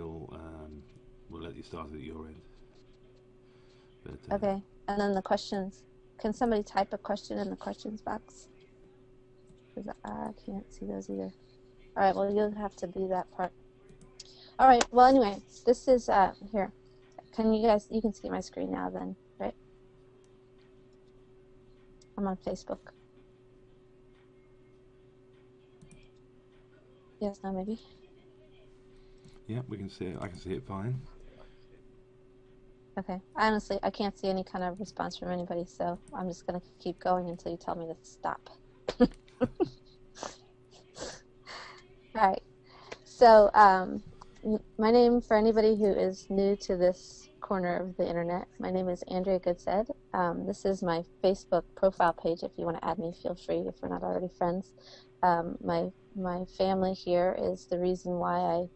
we'll let you start at your end. But, Okay, and then the questions. Can somebody type a question in the questions box? Because I can't see those either. All right, well, you'll have to do that part. All right, well, anyway, this is, here. Can you guys, you can see my screen now then, right? I'm on Facebook. Yes, no, maybe. Yeah, we can see it. I can see it fine. Okay, honestly, I can't see any kind of response from anybody, so I'm just going to keep going until you tell me to stop. All right, so my name, for anybody who is new to this corner of the internet, my name is Andrea Goodsed. This is my Facebook profile page. If you want to add me, feel free if we're not already friends. My family here is the reason why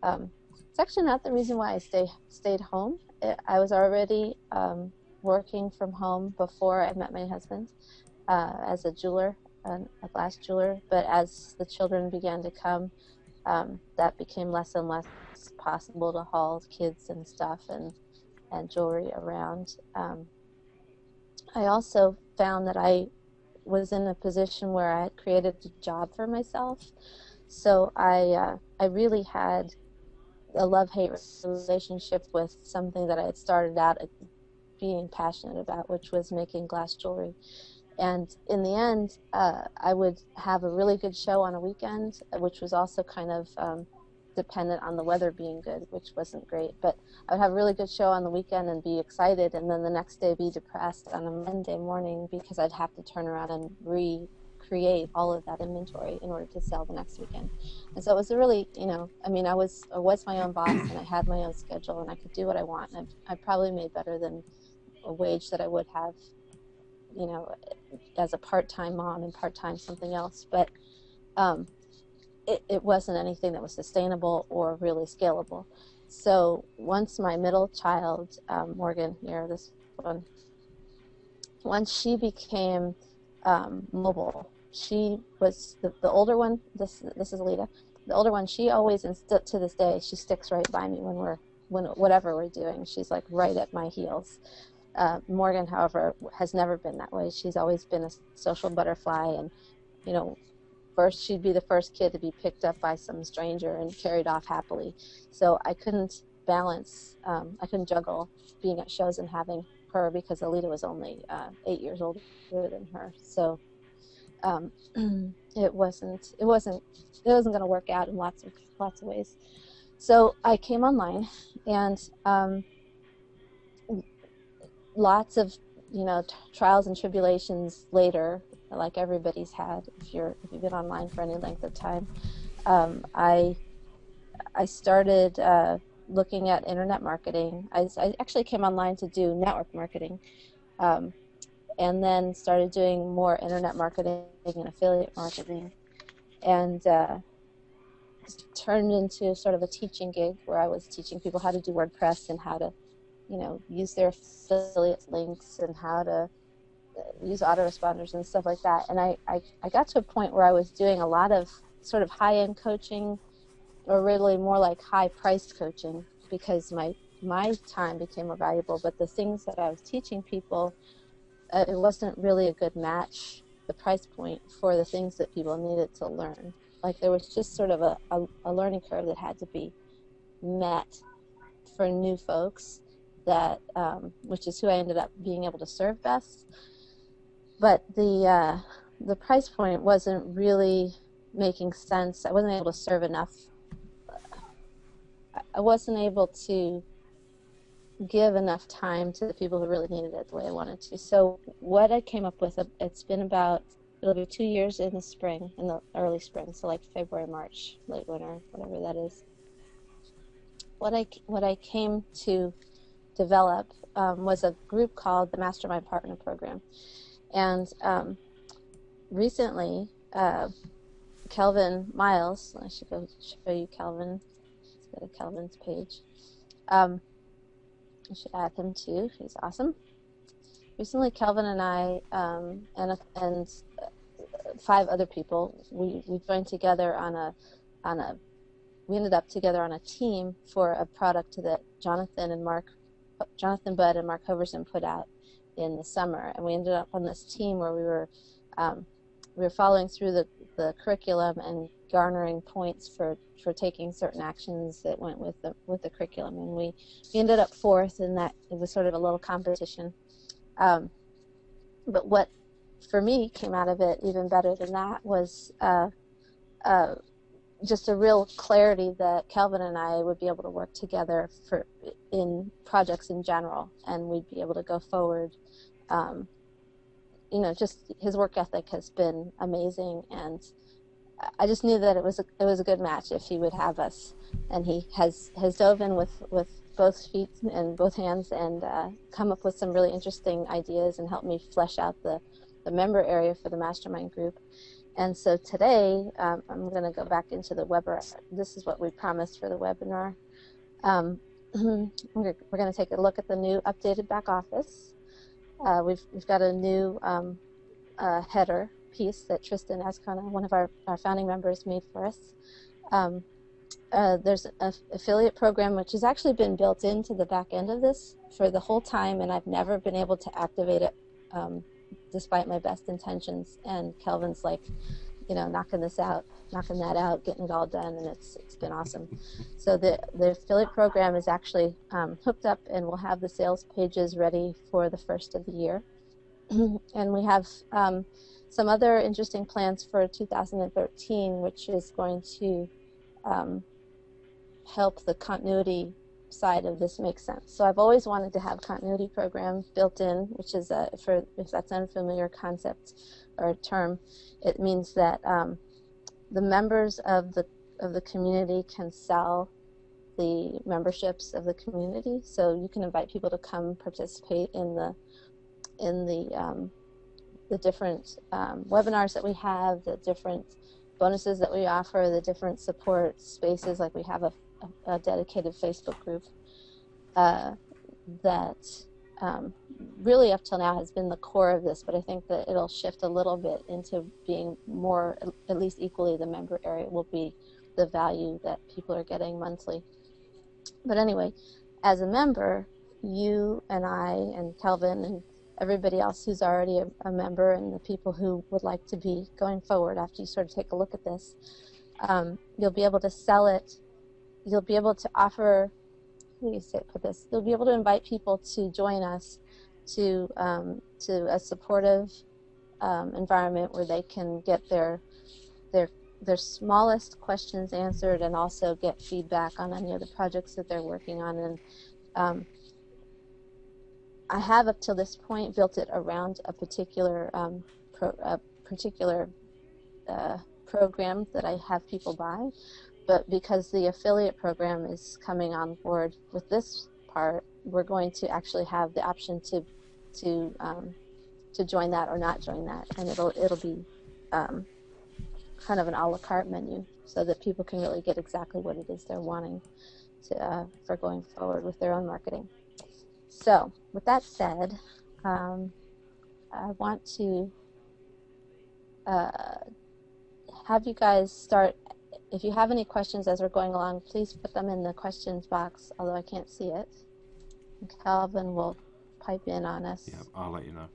it's actually not the reason why I stayed home. I was already working from home before I met my husband as a jeweler, a glass jeweler. But as the children began to come, that became less and less possible to haul kids and stuff and jewelry around. I also found that I was in a position where I had created a job for myself. So I really had a love-hate relationship with something that I had started out being passionate about, which was making glass jewelry. And in the end, I would have a really good show on a weekend, which was also kind of dependent on the weather being good, which wasn't great. But I would have a really good show on the weekend and be excited, and then the next day be depressed on a Monday morning because I'd have to turn around and recreate all of that inventory in order to sell the next weekend. And so it was a really, I mean, I was my own boss, and I had my own schedule, and I could do what I want. And I probably made better than a wage that I would have, as a part-time mom and part-time something else. But it wasn't anything that was sustainable or really scalable. So once my middle child, Morgan here, this one, once she became mobile, she was the older one. This is Alita. The older one, she always, and to this day, she sticks right by me when whatever we're doing. She's like right at my heels. Morgan, however, has never been that way. She's always been a social butterfly, and first she'd be the first kid to be picked up by some stranger and carried off happily. So I couldn't balance, I couldn't juggle being at shows and having her, because Alita was only 8 years older than her. So it wasn't going to work out in lots of ways. So I came online, and lots of trials and tribulations later, like everybody's had if you've been online for any length of time. I started looking at internet marketing. I actually came online to do network marketing, and then started doing more internet marketing and affiliate marketing, and turned into sort of a teaching gig where I was teaching people how to do WordPress and how to use their affiliate links and how to use autoresponders and stuff like that. And I got to a point where I was doing a lot of sort of high-end coaching, or really more like high-priced coaching, because my time became more valuable. But the things that I was teaching people, it wasn't really a good match, the price point, for the things that people needed to learn. Like there was just sort of a learning curve that had to be met for new folks, that which is who I ended up being able to serve best. But the price point wasn't really making sense. I wasn't able to serve enough. I wasn't able to give enough time to the people who really needed it the way I wanted to. So what I came up with, it'll be 2 years in the spring, in the early spring, so like February, March, late winter, whatever that is. What I came to develop was a group called the Mastermind Partner Program. And recently, Kelvin Miles, I should go show you Kelvin. Let's go to Kelvin's page. I should add him too. He's awesome. Recently, Kelvin and I and 5 other people, we joined together on a we ended up together on a team for a product that Jonathan Budd and Mark Hoverson put out in the summer, and we ended up on this team where we were following through the curriculum and garnering points for taking certain actions that went with the curriculum, and we ended up fourth in that. It was sort of a little competition, but what for me came out of it even better than that was just a real clarity that Kelvin and I would be able to work together in projects in general, and we'd be able to go forward. Just his work ethic has been amazing, and I just knew that it was a good match if he would have us. And he has dove in with both feet and both hands, and come up with some really interesting ideas and helped me flesh out the member area for the Mastermind group. And so today, I'm going to go back into the webinar. This is what we promised for the webinar. We're going to take a look at the new updated back office. We've got a new header piece that Tristan Ascona, one of our founding members, made for us. There's an affiliate program which has actually been built into the back end of this for the whole time, and I've never been able to activate it despite my best intentions. And Kelvin's like, knocking that out, getting it all done, and it's been awesome. So the affiliate program is actually hooked up, and we'll have the sales pages ready for the first of the year. And we have some other interesting plans for 2013, which is going to help the continuity side of this make sense. So I've always wanted to have continuity program built in, which is if that's an unfamiliar concept or term, it means that the members of the community can sell the memberships of the community. So you can invite people to come participate in the different webinars that we have, the different bonuses that we offer, the different support spaces. Like we have a dedicated Facebook group that really up till now has been the core of this, but I think that it'll shift a little bit into being more, at least equally, the member area will be the value that people are getting monthly. But anyway, as a member, you and I and Kelvin and everybody else who's already a member, and the people who would like to be going forward after you sort of take a look at this, you'll be able to sell it. You'll be able to offer, you'll be able to invite people to join us to a supportive environment where they can get their smallest questions answered, and also get feedback on any of the projects that they're working on. And I have up till this point built it around a particular program that I have people buy, but because the affiliate program is coming on board with this part, we're going to actually have the option to join that or not join that, and it'll be kind of an a la carte menu, so that people can really get exactly what it is they're wanting to for going forward with their own marketing. So with that said, I want to have you guys start. If you have any questions as we're going along, please put them in the questions box, although I can't see it. Calvin will pipe in on us. Yeah, I'll let you know.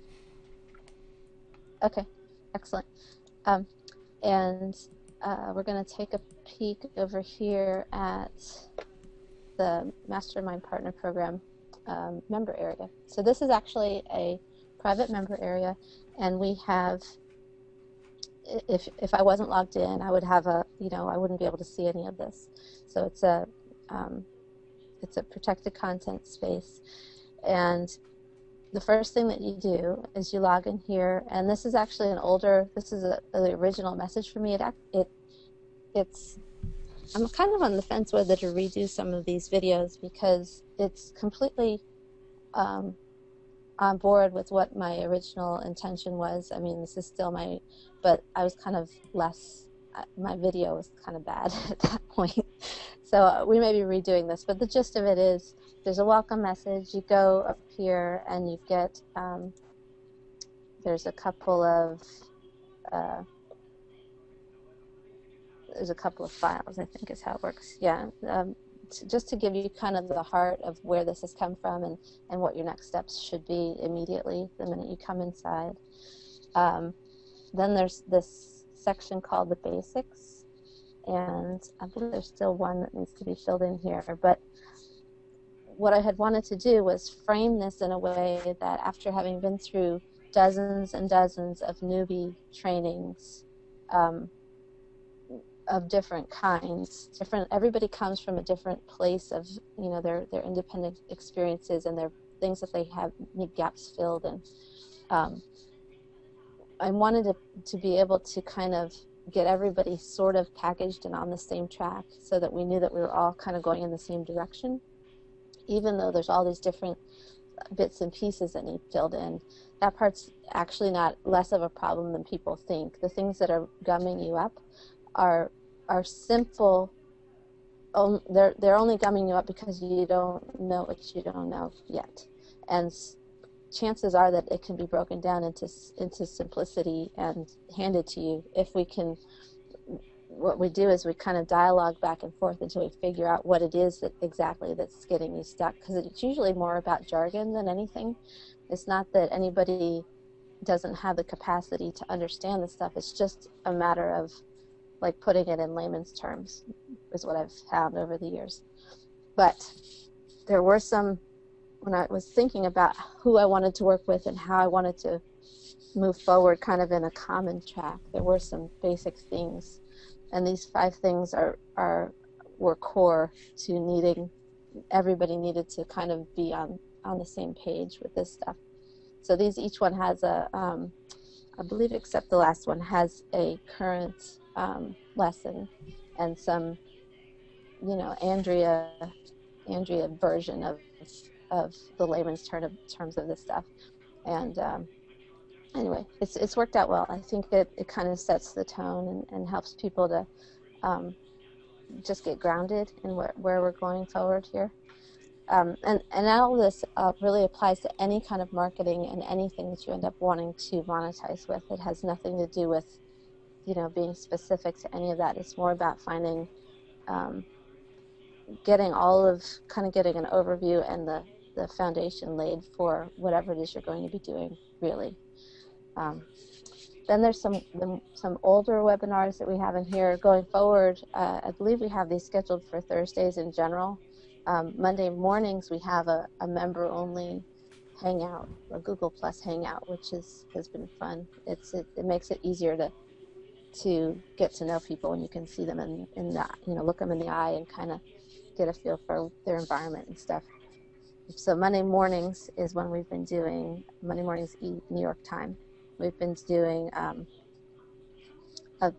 Okay, excellent. And we're going to take a peek over here at the Mastermind Partner Program member area. So this is actually a private member area, and we have, if I wasn't logged in, I would have I wouldn't be able to see any of this. So it's a protected content space. And the first thing that you do is you log in here, and this is actually the original message for me. I'm kind of on the fence whether to redo some of these videos, because it's completely on board with what my original intention was. I mean, this is still but I was kind of my video was kind of bad at that point. So we may be redoing this, but the gist of it is there's a welcome message. You go up here and you get, there's a couple of there's a couple of files, I think is how it works. Yeah, just to give you kind of the heart of where this has come from and what your next steps should be immediately the minute you come inside. Then there's this section called the basics, and I believe there's still one that needs to be filled in here. But what I had wanted to do was frame this in a way that after having been through dozens and dozens of newbie trainings of different kinds, everybody comes from a different place of, you know, their independent experiences and their things that they have need gaps filled in. I wanted to be able to kind of get everybody sort of packaged and on the same track so that we knew that we were all kind of going in the same direction, even though there's all these different bits and pieces that need filled in. That part's actually not less of a problem than people think. The things that are gumming you up are simple. They're only gumming you up because you don't know what you don't know yet, and chances are that it can be broken down into simplicity and handed to you if we can. What we do is we kind of dialogue back and forth until we figure out what it is that's getting you stuck, because it's usually more about jargon than anything. It's not that anybody doesn't have the capacity to understand the stuff. It's just a matter of like putting it in layman's terms is what I've found over the years. But there were some, when I was thinking about who I wanted to work with and how I wanted to move forward kind of in a common track, there were some basic things. And these 5 things were core to needing, everybody needed to kind of be on the same page with this stuff. So each one has I believe except the last one, has a current lesson and some, you know, Andrea version of the layman's terms of this stuff. And anyway, it's worked out well. I think it kind of sets the tone and helps people to just get grounded in where we're going forward here. And all this really applies to any kind of marketing and anything that you end up wanting to monetize with. It has nothing to do with, you know, being specific to any of that. It's more about finding, getting an overview and the foundation laid for whatever it is you're going to be doing, really. Then there's some older webinars that we have in here going forward. I believe we have these scheduled for Thursdays in general. Monday mornings we have a member-only hangout, a Google Plus hangout, which has been fun. It makes it easier to get to know people when you can see them in the, you know, look them in the eye and kind of get a feel for their environment and stuff. So Monday mornings is when we've been doing Monday mornings New York time. We've been doing a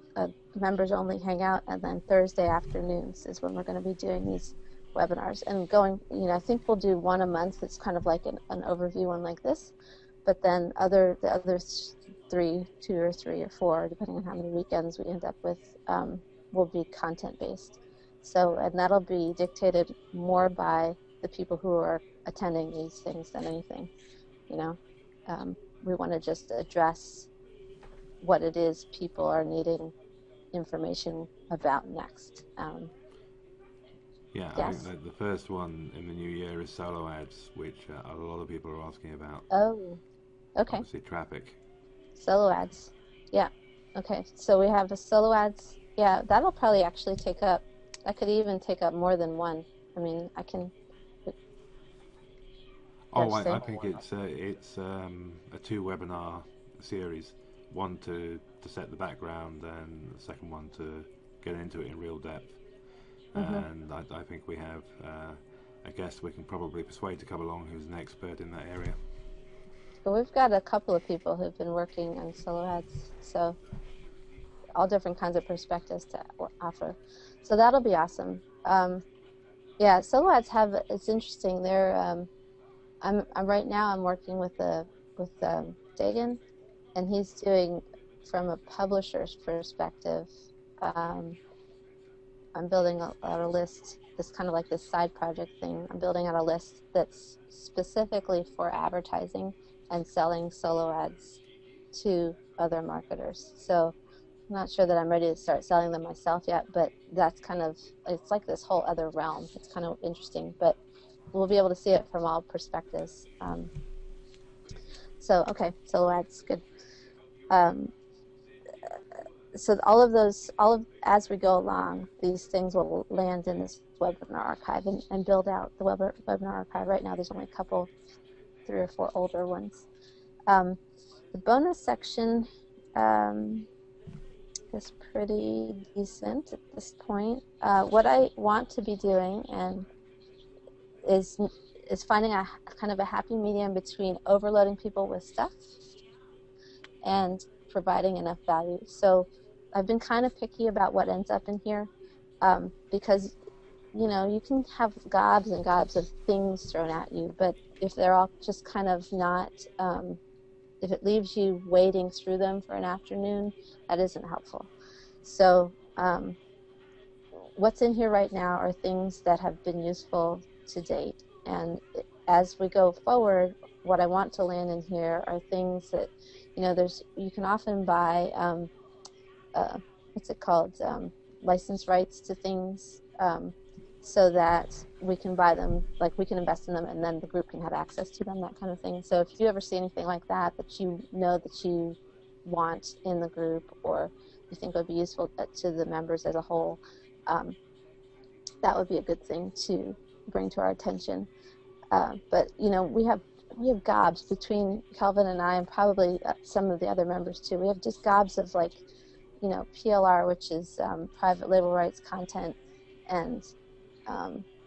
members-only hangout, and then Thursday afternoons is when we're going to be doing these webinars. And going, you know, I think we'll do one a month. It's kind of like an overview one like this, but then the other 2 or 3 or 4, depending on how many weekends we end up with, will be content-based. So, and that'll be dictated more by the people who are attending these things than anything, you know. We want to just address what it is people are needing information about next. Yeah, yes? I think the first one in the new year is solo ads, which a lot of people are asking about. Oh, okay. Obviously traffic. Solo ads. Yeah. Okay. So we have a solo ads. Yeah, that'll probably actually take up, that could even take up more than one. I mean, I can. Oh, I think it's a 2 webinar series. One to set the background, and the second one to get into it in real depth. And I think we have a guest we can probably persuade to come along who's an expert in that area. But we've got a couple of people who've been working on solo ads, so all different kinds of perspectives to offer. So that'll be awesome. Yeah, solo ads it's interesting. They're I'm right now I'm working with Dagan, and he's doing from a publisher's perspective. I'm building out a list. This kind of like this side project thing. I'm building out a list that's specifically for advertising and selling solo ads to other marketers. So not sure that I'm ready to start selling them myself yet, but that's kind of, it's like this whole other realm. It's kind of interesting, but we'll be able to see it from all perspectives. So, okay, solo ads, good. So as we go along, these things will land in this webinar archive and build out the webinar archive. Right now, there's only a couple, 3 or 4 older ones. The bonus section is pretty decent at this point. What I want to be doing is finding a kind of a happy medium between overloading people with stuff and providing enough value. So I've been kind of picky about what ends up in here, because you can have gobs and gobs of things thrown at you, but if they're all just kind of not, if it leaves you wading through them for an afternoon, that isn't helpful. So what's in here right now are things that have been useful to date, and as we go forward, what I want to land in here are things that, you can often buy, what's it called, license rights to things, so that we can buy them, like we can invest in them, and then the group can have access to them, that kind of thing. So if you ever see anything like that you know that you want in the group, or you think would be useful to the members as a whole, that would be a good thing to bring to our attention. But we have gobs between Kelvin and I, and probably some of the other members too. We have just gobs of, like, PLR, which is private label rights content, and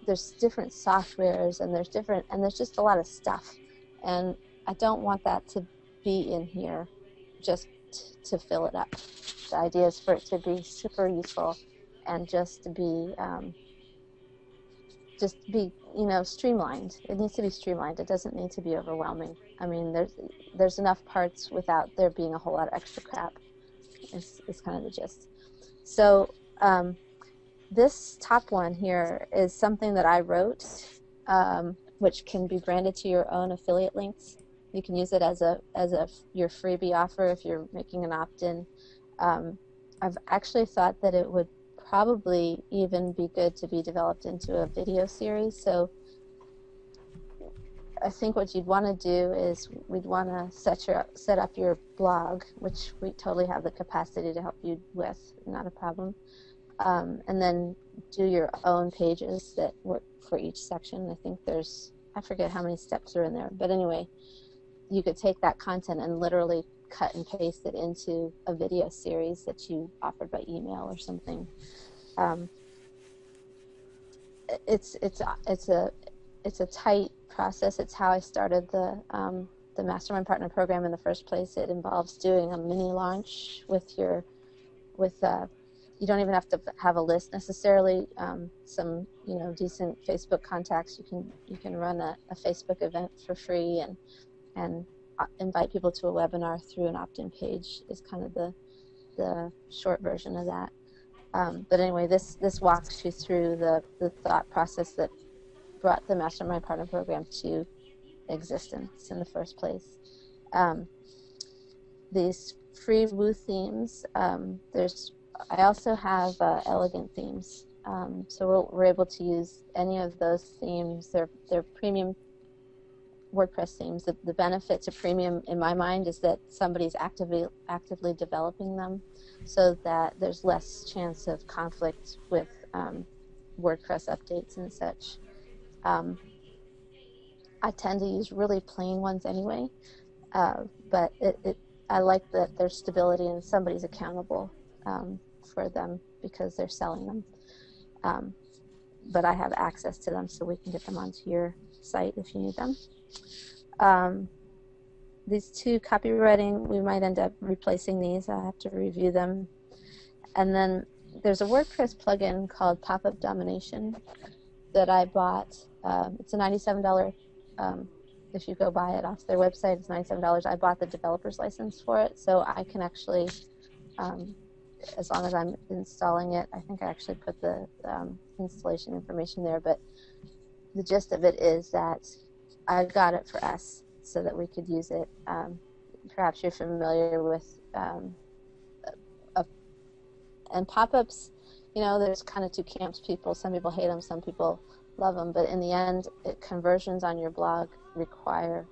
there's different softwares, and there's just a lot of stuff, and I don't want that to be in here just to fill it up. The idea is for it to be super useful and just to be streamlined. It needs to be streamlined. It doesn't need to be overwhelming. I mean, there's enough parts without there being a whole lot of extra crap. Is kind of the gist. So this top one here is something that I wrote, which can be branded to your own affiliate links. You can use it as your freebie offer if you're making an opt-in. I've actually thought that it would probably even be good to be developed into a video series. So I think what you'd want to do is we'd want to set up your blog, which we totally have the capacity to help you with, not a problem. And then do your own pages that work for each section. I think I forget how many steps are in there, but anyway, you could take that content and literally cut and paste it into a video series that you offered by email or something. It's a tight process. It's how I started the Mastermind Partner Program in the first place. It involves doing a mini launch you don't even have to have a list necessarily. Some decent Facebook contacts. You can run a Facebook event for free and invite people to a webinar through an opt-in page is kind of the short version of that. But anyway, this walks you through the thought process that brought the Mastermind Partner Program to existence in the first place. These free Woo themes, I also have elegant themes, so we're able to use any of those themes. They're premium WordPress themes. The benefit to premium, in my mind, is that somebody's actively developing them, so that there's less chance of conflict with WordPress updates and such. I tend to use really plain ones anyway, but I like that there's stability and somebody's accountable for them because they're selling them. But I have access to them, so we can get them onto your site if you need them. These two copywriting, we might end up replacing these. I have to review them. And then there's a WordPress plugin called Pop-Up Domination that I bought. It's a $97. If you go buy it off their website, it's $97. I bought the developer's license for it, so I can actually, as long as I'm installing it, I think I actually put the installation information there, but the gist of it is that I got it for us so that we could use it. Perhaps you're familiar with a And pop-ups, there's kind of two camps. Some people hate them, some people love them. But in the end, conversions on your blog require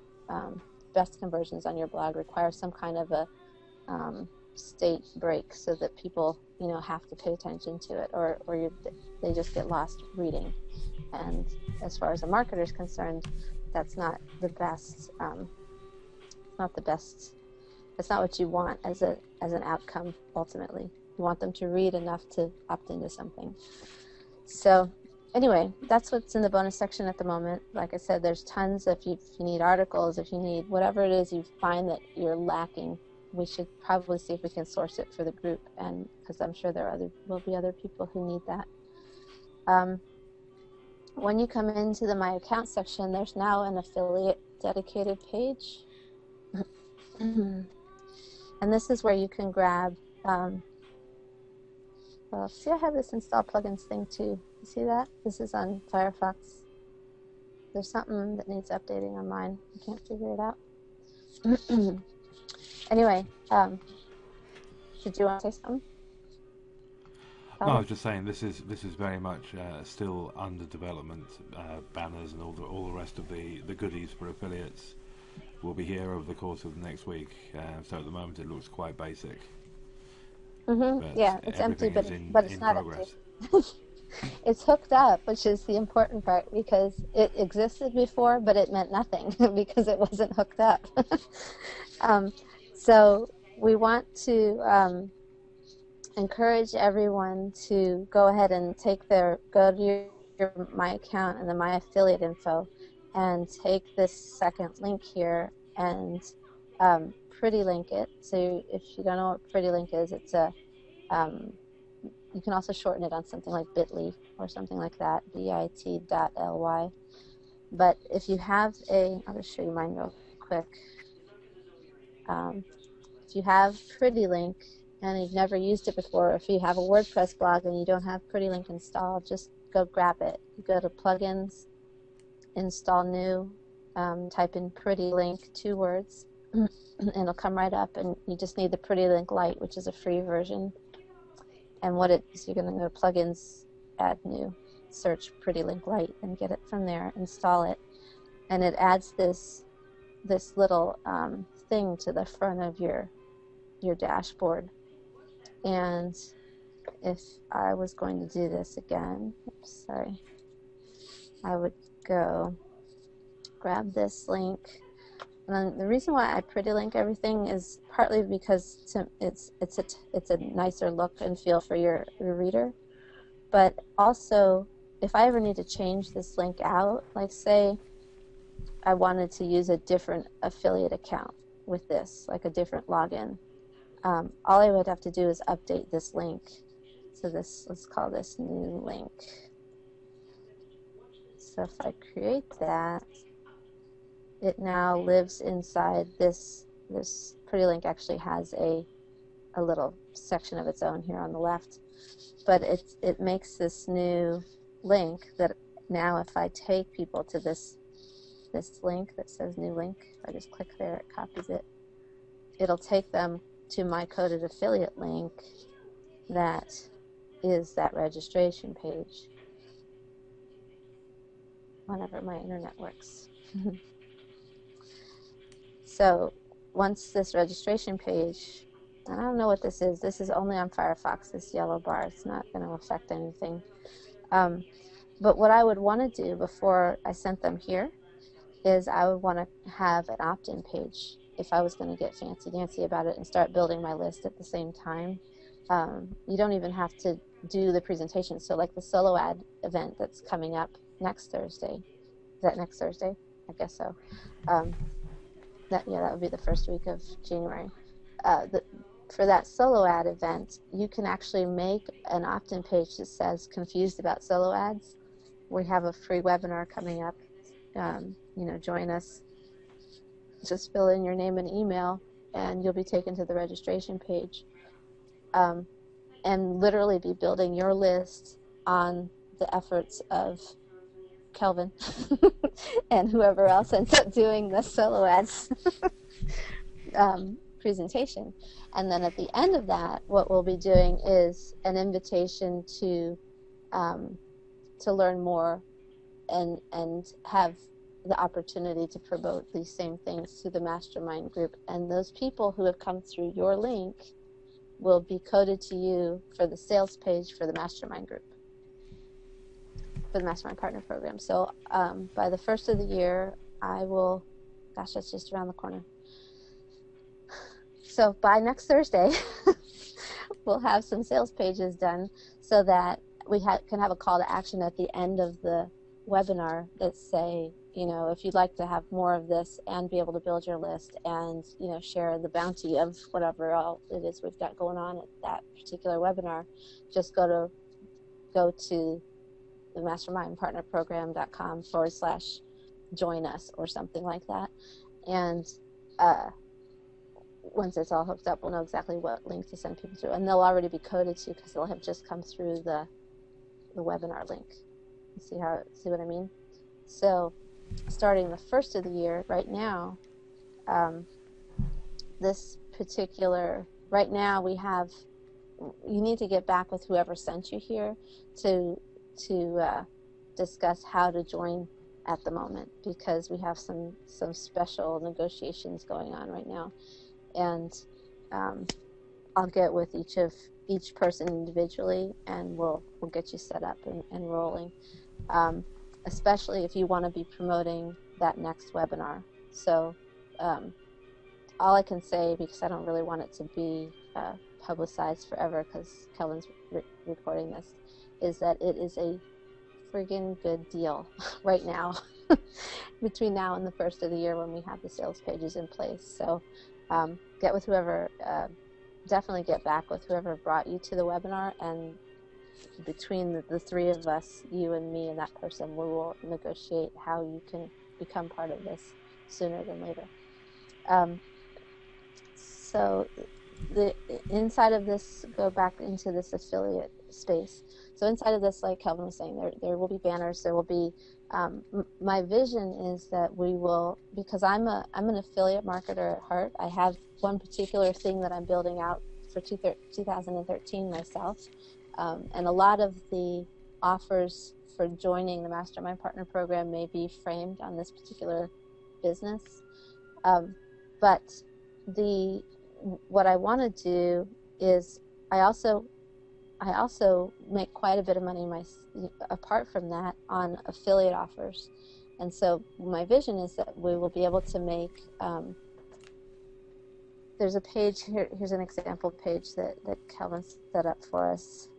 best conversions on your blog require some kind of a state break, so that people have to pay attention to it, or they just get lost reading. And as far as a marketer is concerned, that's not the best. That's not what you want as an outcome. Ultimately, you want them to read enough to opt into something. So anyway, that's what's in the bonus section at the moment. Like I said, there's tons. If you need articles, if you need whatever it is you find that you're lacking, we should probably see if we can source it for the group, and because I'm sure will be other people who need that. When you come into the My Account section, there's now an affiliate dedicated page. And this is where you can grab, see, I have this install plugins thing too. You see that? This is on Firefox. There's something that needs updating on mine. I can't figure it out. Anyway, did you want to say something? No, I was just saying this is very much still under development. Banners and all the rest of the goodies for affiliates will be here over the course of the next week. So at the moment it looks quite basic. Yeah, it's empty, but it's not progress. Empty. It's hooked up, which is the important part, because it existed before, but it meant nothing because it wasn't hooked up. So we want to encourage everyone to go ahead and go to your My Account and the My Affiliate info, and take this second link here and pretty link it. So if you don't know what pretty link is, it's you can also shorten it on something like bit.ly or something like that, bit.ly. But if you have I'll just show you mine real quick. If you have pretty link and you've never used it before, or if you have a WordPress blog and you don't have pretty link installed, just go grab it. You go to plugins, install new, type in pretty link, 2 words, and it'll come right up, and you just need the pretty link Lite, which is a free version. And you're going to go to plugins, add new, search pretty link Lite, and get it from there, install it, and it adds this little thing to the front of your dashboard. And if I was going to do this again, I would go grab this link. And then the reason why I pretty link everything is partly because it's a nicer look and feel for your reader, but also if I ever need to change this link out, like say I wanted to use a different affiliate account with this, like a different login, all I would have to do is update this link. So let's call this new link. So if I create that, it now lives inside this pretty link. Actually has a little section of its own here on the left, but it makes this new link that now if I take people to this link that says new link, if I just click there, it copies it. It'll take them to my coded affiliate link that is that registration page whenever my internet works. So once this registration page, and I don't know what this is only on Firefox, this yellow bar, it's not going to affect anything. But what I would want to do before I sent them here is I would want to have an opt-in page if I was going to get fancy-dancy about it and start building my list at the same time. You don't even have to do the presentation. So like the solo ad event that's coming up next Thursday. Is that next Thursday? I guess so. That would be the first week of January. For that solo ad event, you can actually make an opt-in page that says confused about solo ads. We have a free webinar coming up. Join us. Just fill in your name and email, and you'll be taken to the registration page. And literally be building your list on the efforts of Kelvin and whoever else ends up doing the solo ads. presentation. And then at the end of that, what we'll be doing is an invitation to learn more and have the opportunity to promote these same things to the mastermind group. And those people who have come through your link will be coded to you for the sales page for the mastermind group, for the Mastermind Partner Program. So by the first of the year, I will, gosh, that's just around the corner. So by next Thursday, we'll have some sales pages done so that we can have a call to action at the end of the webinar that say, if you'd like to have more of this and be able to build your list and, share the bounty of whatever all it is we've got going on at that particular webinar, just go to the mastermindpartnerprogram.com/join us or something like that. And once it's all hooked up, we'll know exactly what link to send people to. And they'll already be coded to because they'll have just come through the webinar link. See what I mean? So starting the first of the year, right now, you need to get back with whoever sent you here to discuss how to join at the moment, because we have some special negotiations going on right now. And I'll get with each person individually, and we'll get you set up and rolling, especially if you want to be promoting that next webinar. So all I can say, because I don't really want it to be publicized forever because Kelvin's recording this, is that it is a friggin' good deal right now between now and the first of the year when we have the sales pages in place. So get with whoever, definitely get back with whoever brought you to the webinar, and between the three of us, you and me and that person, we will negotiate how you can become part of this sooner than later. So the inside of this, go back into this affiliate space. So inside of this, like Kelvin was saying, there will be banners. There will be. My vision is that we will, because I'm an affiliate marketer at heart. I have one particular thing that I'm building out for 2013 myself, and a lot of the offers for joining the Mastermind Partner Program may be framed on this particular business. But what I want to do is I also make quite a bit of money apart from that on affiliate offers. And so my vision is that we will be able to make, there's a page here, here's an example page that Kelvin set up for us.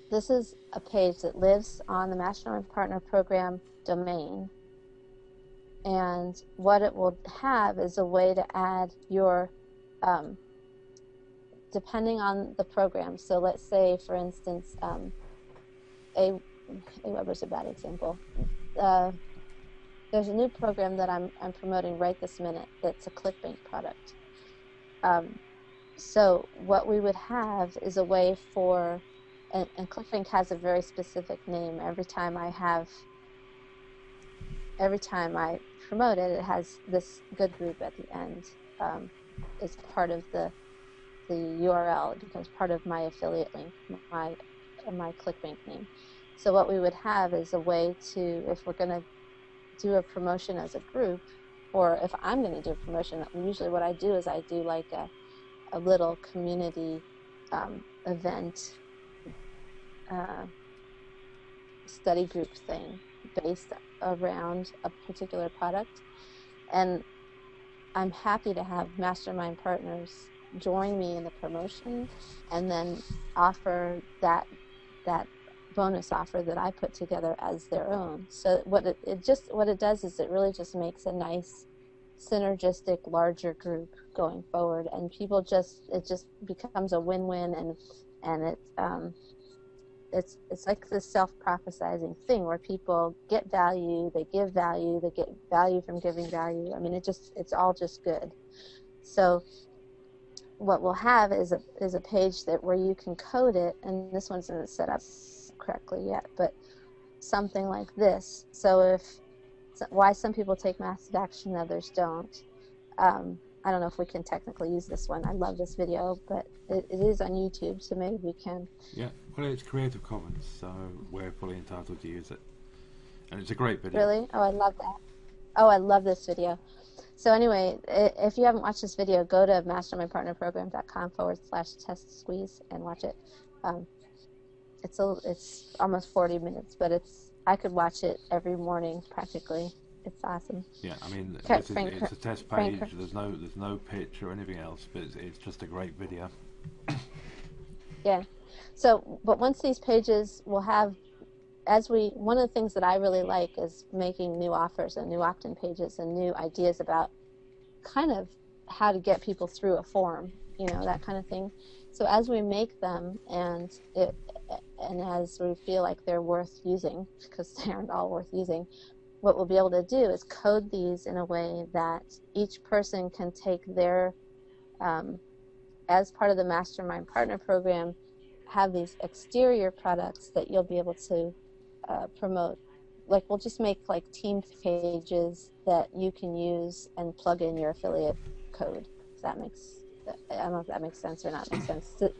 This is a page that lives on the Mastermind Partner Program domain. And what it will have is a way to add your, depending on the program. So let's say, for instance, Aweber's a bad example. There's a new program that I'm promoting right this minute that's a ClickBank product. So what we would have is a way for, and ClickBank has a very specific name. Every time I promote it, it has this good group at the end. It's part of the URL. It becomes part of my affiliate link, my ClickBank name. So what we would have is a way to, if we're going to do a promotion as a group, or if I'm going to do a promotion, usually what I do is I do like a little community event study group thing based around a particular product. And I'm happy to have mastermind partners join me in the promotion and then offer that bonus offer that I put together as their own. So what it does is it really just makes a nice synergistic larger group going forward, and it just becomes a win-win, and it's like this self-prophesizing thing where people get value, they give value, they get value from giving value. I mean, it's all just good. So what we'll have is a page where you can code it, and this one's not set up correctly yet, but something like this. So why some people take massive action, others don't. I don't know if we can technically use this one. I love this video, but it is on YouTube, so maybe we can. Yeah, well, it's Creative Commons, so we're fully entitled to use it. And it's a great video. Really? Oh, I love that. Oh, I love this video. So anyway, if you haven't watched this video, go to mastermindpartnerprogram.com/test-squeeze and watch it. It's almost 40 minutes, but I could watch it every morning practically. It's awesome. Yeah, I mean, it's a test page. There's no pitch or anything else, but it's just a great video. Yeah. So, but once these pages will have, one of the things that I really like is making new offers and new opt-in pages and new ideas about kind of how to get people through a form, that kind of thing. So as we make them and as we feel like they're worth using, because they aren't all worth using, what we'll be able to do is code these in a way that each person can take their, as part of the Mastermind Partner Program, have these exterior products that you'll be able to promote. Like, we'll just make like team pages that you can use and plug in your affiliate code. If that makes, I don't know if that makes sense or not makes sense. Do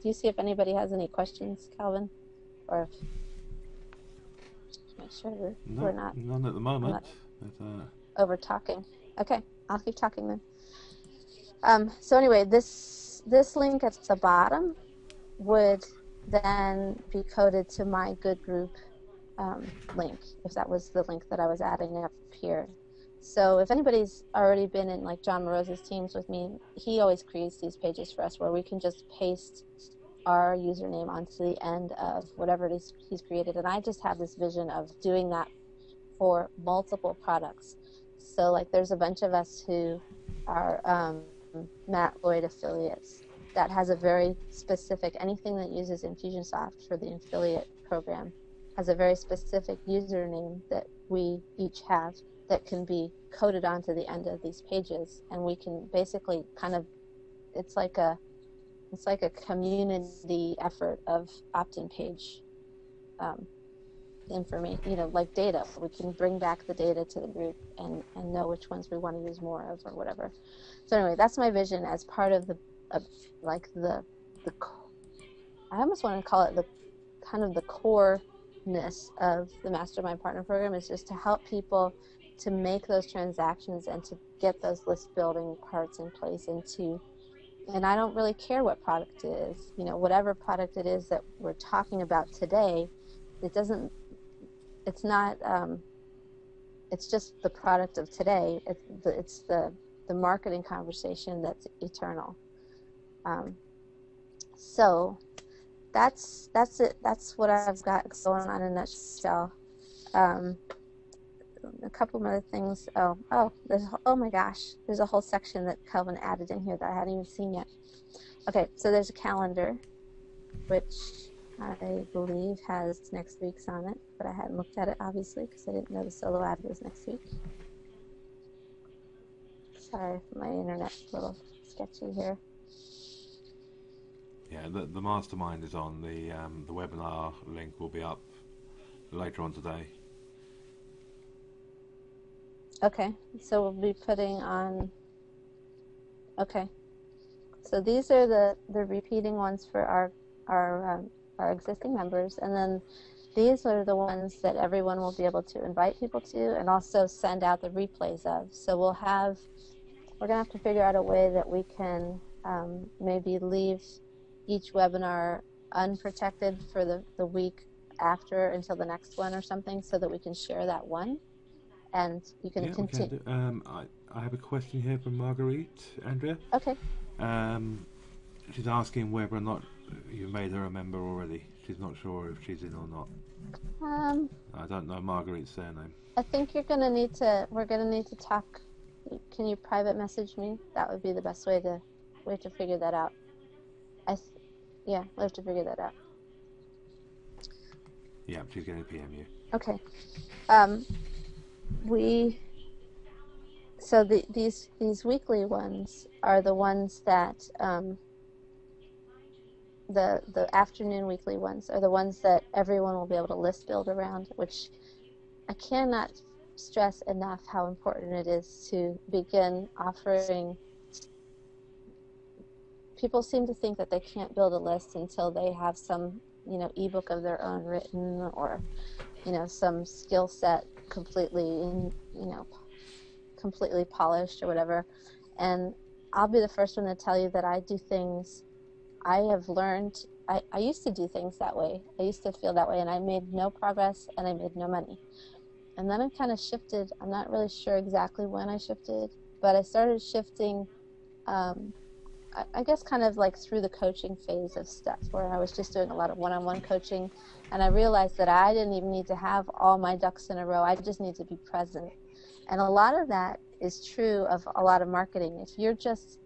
you see if anybody has any questions, Calvin? Or if, make sure we're not. None at the moment. Over talking. Okay, I'll keep talking then. So anyway, this link at the bottom would then be coded to my good group link, if that was the link that I was adding up here. So if anybody's already been in like John Morose's teams with me, he always creates these pages for us where we can just paste our username onto the end of whatever it is he's created. And I just have this vision of doing that for multiple products. So like there's a bunch of us who are Matt Lloyd affiliates that has a very specific, anything that uses Infusionsoft for the affiliate program has a very specific username that we each have that can be coded onto the end of these pages, and we can basically kind of, it's like a community effort of opt-in page information, like data. We can bring back the data to the group and know which ones we want to use more of or whatever. So anyway, that's my vision as part of the I almost want to call it the kind of the coreness of the Mastermind Partner Program, is just to help people to make those transactions and to get those list building parts in place, and I don't really care what product it is, whatever product it is that we're talking about today, it's just the product of today. It's the marketing conversation that's eternal. So that's it. That's what I've got going on in a nutshell. A couple of other things. Oh my gosh, there's a whole section that Kelvin added in here that I hadn't even seen yet. Okay, so there's a calendar, which I believe has next week's on it, but I hadn't looked at it obviously because I didn't know the solo ad was next week. Sorry, my internet's a little sketchy here. Yeah, the Mastermind is on. The webinar link will be up later on today. Okay, so we'll be putting on. Okay, so these are the repeating ones for our existing members, and then these are the ones that everyone will be able to invite people to, and also send out the replays of. So we're gonna have to figure out a way that we can maybe leave each webinar unprotected for the week after until the next one or something, so that we can share that one, and you can continue. I have a question here from Marguerite, Andrea. Okay. She's asking whether or not you made her a member already. She's not sure if she's in or not. I don't know Marguerite's surname. I think we're gonna need to talk. Can you private message me? That would be the best way to figure that out. Yeah, we'll have to figure that out. Yeah, she's going to PM you. Okay. These weekly ones are the ones that the afternoon weekly ones are the ones that everyone will be able to list build around, which I cannot stress enough how important it is to begin offering people seem to think that they can't build a list until they have some, ebook of their own written, or, some skill set completely polished or whatever. And I'll be the first one to tell you that I do things I have learned. I used to do things that way. I used to feel that way, and I made no progress and I made no money. And then I kind of shifted. I'm not really sure exactly when I shifted, but I started shifting, I guess kind of like through the coaching phase of stuff, where I was just doing a lot of one-on-one coaching, and I realized that I didn't even need to have all my ducks in a row. I just need to be present. And a lot of that is true of a lot of marketing. If you're just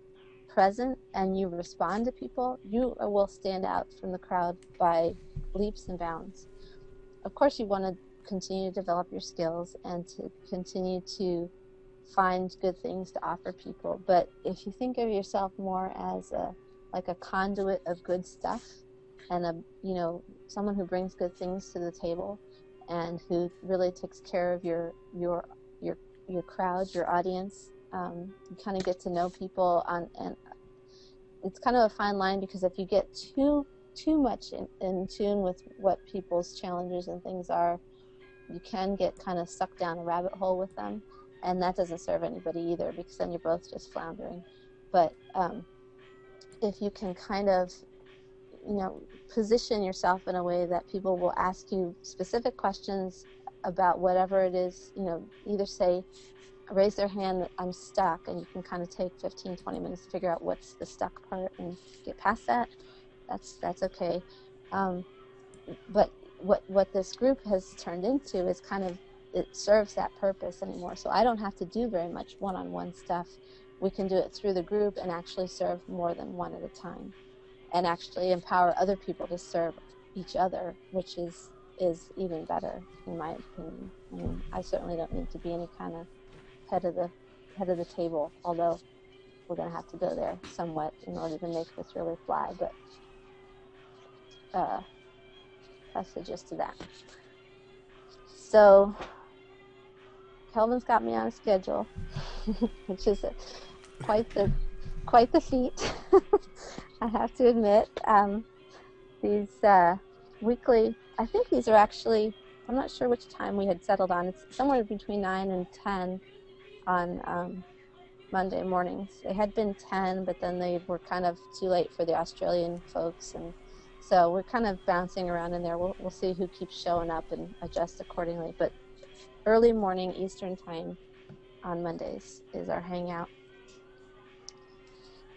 present and you respond to people, you will stand out from the crowd by leaps and bounds. Of course, you want to continue to develop your skills and to continue to find good things to offer people. But if you think of yourself more as a conduit of good stuff, and someone who brings good things to the table, and who really takes care of your crowd, your audience, you kind of get to know people and it's kind of a fine line, because if you get too much in tune with what people's challenges and things are, you can get kind of sucked down a rabbit hole with them, and that doesn't serve anybody either, because then you're both just floundering. But if you can kind of position yourself in a way that people will ask you specific questions about whatever it is, either say, raise their hand, I'm stuck, and you can kind of take 15-20 minutes to figure out what's the stuck part and get past that. That's okay. But what this group has turned into is kind of, it serves that purpose anymore. So I don't have to do very much one-on-one stuff. We can do it through the group and actually serve more than one at a time, and actually empower other people to serve each other, which is even better, in my opinion. I mean, I certainly don't need to be any kind of head of the table, although we're going to have to go there somewhat in order to make this really fly. But that's the gist of that. So Kelvin's got me on a schedule, which is quite the feat. I have to admit. These weekly, I think these are actually, I'm not sure which time we had settled on. It's somewhere between 9 and 10 on Monday mornings. They had been 10, but then they were kind of too late for the Australian folks, and so we're kind of bouncing around in there. We'll see who keeps showing up and adjust accordingly. But early morning Eastern time on Mondays is our hangout.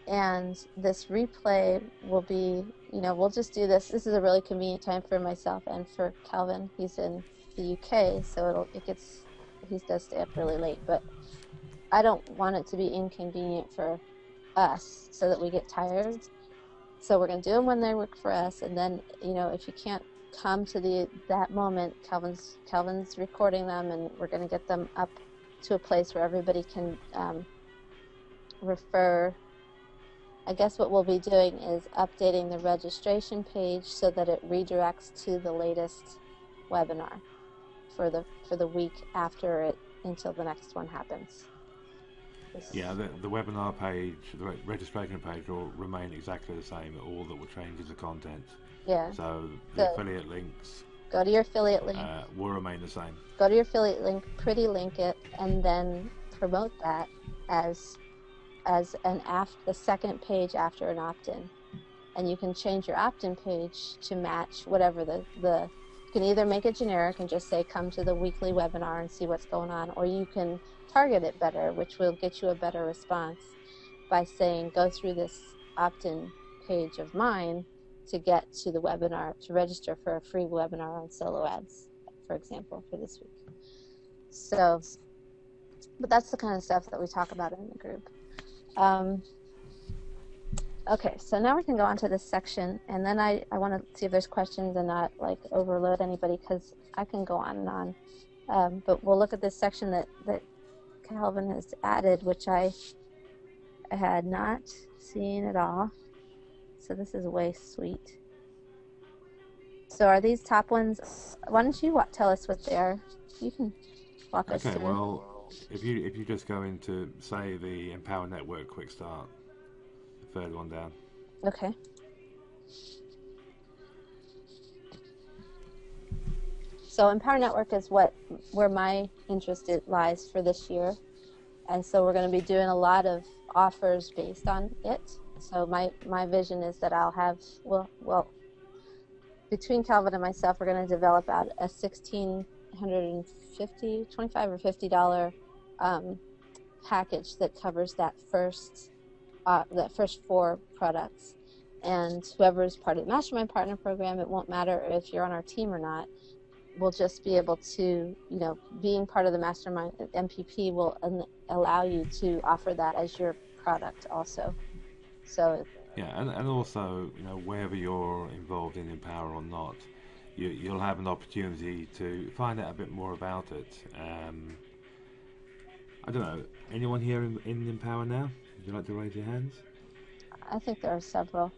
And this replay will be, we'll just do this. This is a really convenient time for myself and for Calvin. He's in the UK, so he does stay up really late. But I don't want it to be inconvenient for us so that we get tired. So we're going to do them when they work for us. And then, if you can't come to that moment, Calvin's recording them, and we're going to get them up to a place where everybody can refer. I guess what we'll be doing is updating the registration page so that it redirects to the latest webinar for the week after it, until the next one happens. Yeah, the webinar page, the registration page will remain exactly the same. All that will change is the content. Yeah. So the affiliate links. Go to your affiliate link. Will remain the same. Go to your affiliate link, pretty link it, and then promote that as the second page after an opt-in. And you can change your opt-in page to match whatever you can either make it generic and just say come to the weekly webinar and see what's going on, or you can target it better, which will get you a better response by saying go through this opt-in page of mine to get to the webinar, to register for a free webinar on solo ads, for example, for this week. So, but that's the kind of stuff that we talk about in the group. Okay, so now we can go on to this section, and then I want to see if there's questions and not like overload anybody, because I can go on and on. But we'll look at this section that Calvin has added, which I had not seen at all. So this is way sweet. So are these top ones? Why don't you tell us what they are? You can walk us through. Okay, well, if you just go into, say, the Empower Network Quick Start, the third one down. Okay. So Empower Network is where my interest lies for this year. And so we're going to be doing a lot of offers based on it. So my vision is that I'll have, well, between Calvin and myself, we're going to develop out a $1,650, $25 or $50 package that covers that first 4 products. And whoever is part of the Mastermind Partner Program, it won't matter if you're on our team or not. We'll just be able to, being part of the Mastermind MPP will allow you to offer that as your product also. So yeah, and also, wherever you're involved in Empower or not, you'll have an opportunity to find out a bit more about it. I don't know, anyone here in Empower now? Would you like to raise your hands? I think there are several.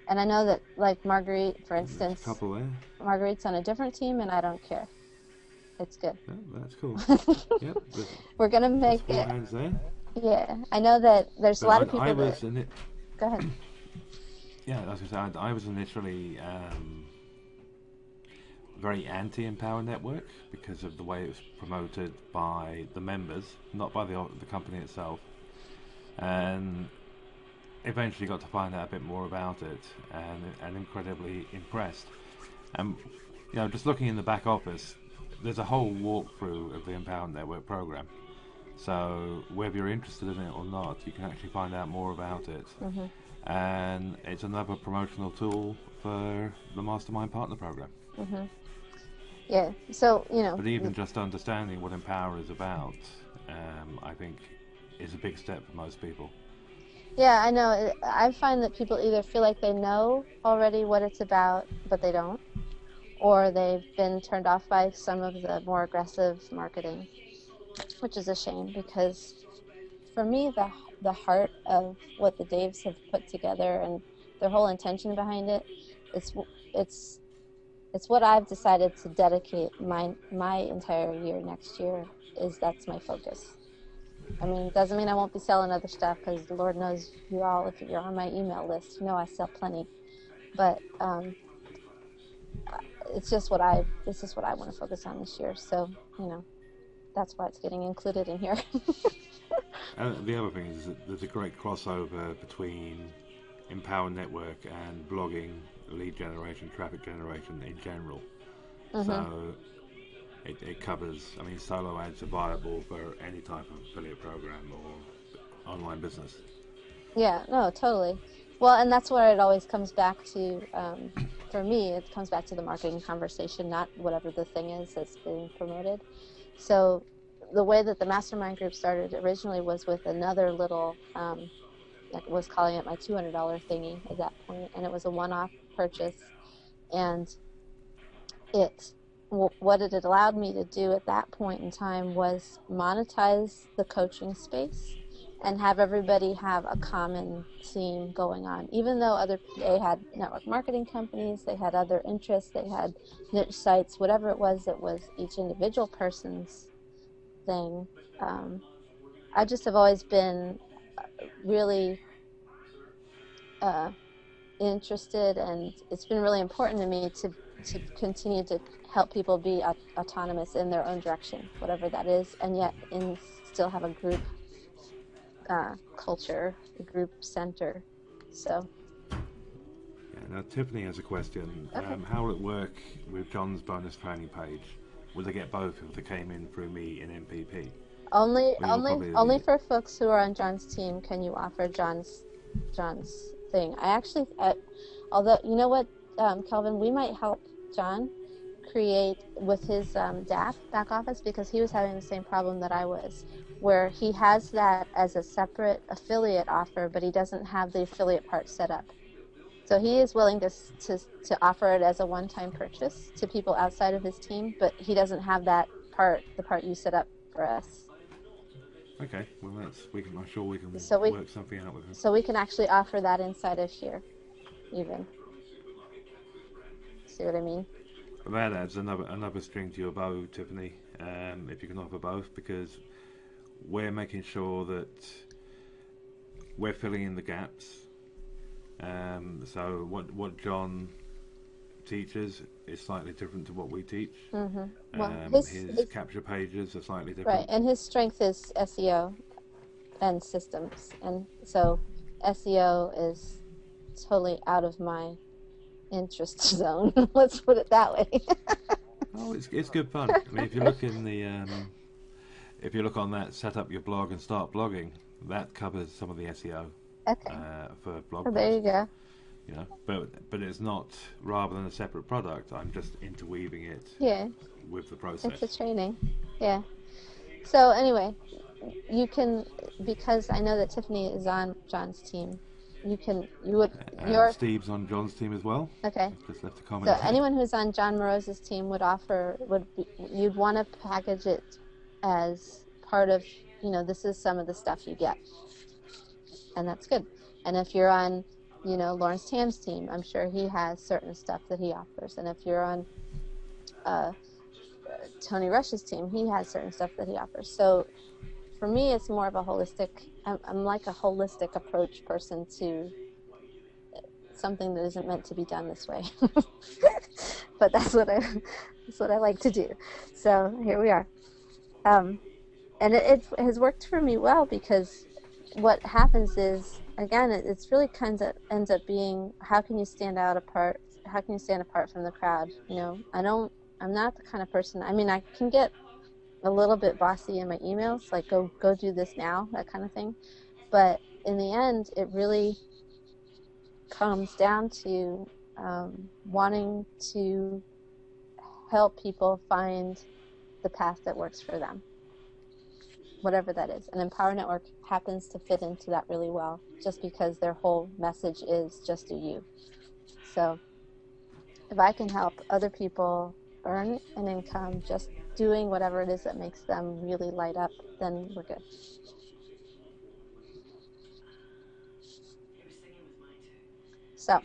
And I know that, like Marguerite, for instance, There's a couple there. Marguerite's on a different team, and I don't care. It's good. Yeah, that's cool. Yep, we're going to make it. 4 it. hands there. Yeah, I know that there's a lot of people Go ahead. Yeah, as I said, I was initially very anti-Empower Network because of the way it was promoted by the members, not by the company itself. And eventually got to find out a bit more about it, and incredibly impressed. And just looking in the back office, there's a whole walkthrough of the Empower Network program. So whether you're interested in it or not, you can actually find out more about it. Mm-hmm. And it's another promotional tool for the Mastermind Partner Program. Mm-hmm. Yeah, so, But even just understanding what Empower is about, I think, is a big step for most people. Yeah, I know. I find that people either feel like they know already what it's about, but they don't, or they've been turned off by some of the more aggressive marketing, which is a shame, because for me, the heart of what the Daves have put together and their whole intention behind it, it's what I've decided to dedicate my entire year next year. That's my focus. I mean, it doesn't mean I won't be selling other stuff, because the Lord knows you all, if you're on my email list, I sell plenty. But it's just what I want to focus on this year. So, that's why it's getting included in here. And the other thing is that there's a great crossover between Empower Network and blogging, lead generation, traffic generation in general. Mm-hmm. So it covers, solo ads are viable for any type of affiliate program or online business. Yeah, no, totally. Well, and that's where it always comes back to, for me, it comes back to the marketing conversation, not whatever the thing is that's being promoted. So the way that the Mastermind group started originally was with another little, I was calling it my $200 thingy at that point, and it was a one-off purchase. And what it allowed me to do at that point in time was monetize the coaching space and have everybody have a common theme going on. Even though they had network marketing companies, they had other interests, they had niche sites, whatever it was each individual person's thing. I just have always been really interested, and it's been really important to me to continue to help people be autonomous in their own direction, whatever that is, and yet still have a group culture, a group center. So. Yeah, now Tiffany has a question. Okay. How will it work with John's bonus training page? Will they get both if they came in through me in MPP? Only for folks who are on John's team can you offer John's thing. Although, you know what, Kelvin, we might help John create with his DAF back office, because he was having the same problem that I was, where he has that as a separate affiliate offer, but he doesn't have the affiliate part set up. So he is willing to offer it as a one-time purchase to people outside of his team, but he doesn't have that part, the part you set up for us. Okay, well I'm sure we can work something out with him. So we can actually offer that inside of here, even. See what I mean? But that adds another string to your bow, Tiffany, if you can offer both, because we're making sure that we're filling in the gaps, So what John teaches is slightly different to what we teach. Well, His capture pages are slightly right, different. and his strength is SEO and systems, and so SEO is totally out of my interest zone. Let's put it that way. Oh, it's good fun. I mean, if you look in the if you look on that, set up your blog and start blogging. That covers some of the SEO Okay. for blog So posts. there you go. You know, but it's not, rather than a separate product, I'm just interweaving it Yeah, with the process. it's a training. Yeah. So anyway, you can, because I know that Tiffany is on John's team. And Steve's on John's team as well. Okay. Just left a comment. So there. anyone who's on John Morose's team you'd want to package it as part of, this is some of the stuff you get, and that's good. And if you're on, Lawrence Tam's team, I'm sure he has certain stuff that he offers. And if you're on Tony Rush's team, he has certain stuff that he offers. So for me, it's more of a holistic. I'm like a holistic approach person to something that isn't meant to be done this way. But that's what I like to do. So here we are. And it has worked for me well, because what happens is, again, it's really kind of ends up being, how can you stand apart from the crowd? I'm not the kind of person, I can get a little bit bossy in my emails, like go do this now, that kind of thing. But in the end, it really comes down to wanting to help people find the path that works for them, whatever that is. And Empower Network happens to fit into that really well, just because their whole message is just do you. So if I can help other people earn an income just doing whatever it is that makes them really light up, then we're good. So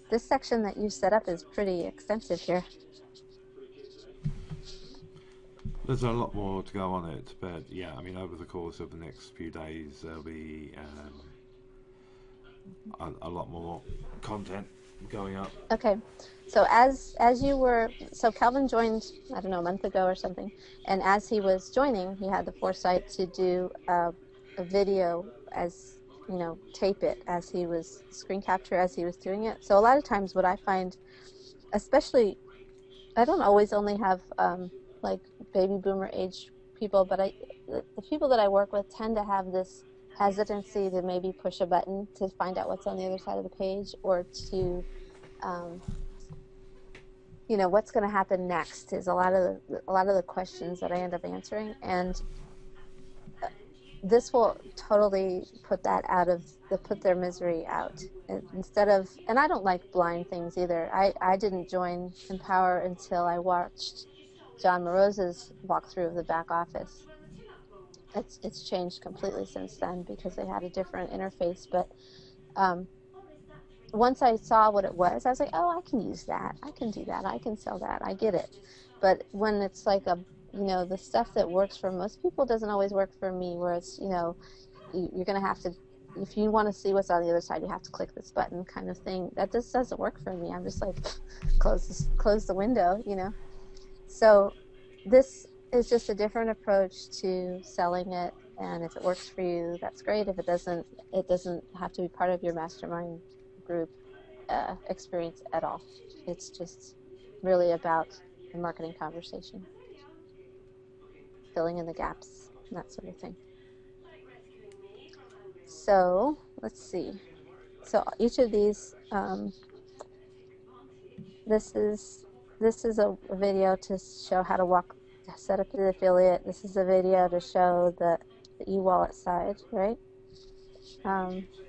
this section that you set up is pretty extensive here. There's a lot more to go on it, but yeah, over the course of the next few days, there'll be a lot more content going up. Okay, so so Calvin joined, I don't know, a month ago or something, and as he was joining, he had the foresight to do a video, as tape it as he was screen capture as he was doing it. So a lot of times what I find, especially, I don't always only have like baby boomer age people, but the people that I work with tend to have this hesitancy to maybe push a button to find out what's on the other side of the page, or to what's going to happen next is a lot of the questions that I end up answering. And this will totally put their misery out. And I don't like blind things either. I didn't join Empower until I watched John Morose's walkthrough of the back office. It's changed completely since then, because they had a different interface. But once I saw what it was, I was like, oh, I can use that. I can do that. I can sell that. I get it. But when it's like the stuff that works for most people doesn't always work for me, where it's, you're going to have to, if you want to see what's on the other side, you have to click this button kind of thing. That just doesn't work for me. I'm just like, close the window, So this is just a different approach to selling it. And if it works for you, that's great. If it doesn't have to be part of your mastermind group experience at all. It's just really about the marketing conversation, filling in the gaps, and that sort of thing. So let's see. So each of these, this is a video to show how to set up the affiliate. This is a video to show the e-wallet side, right?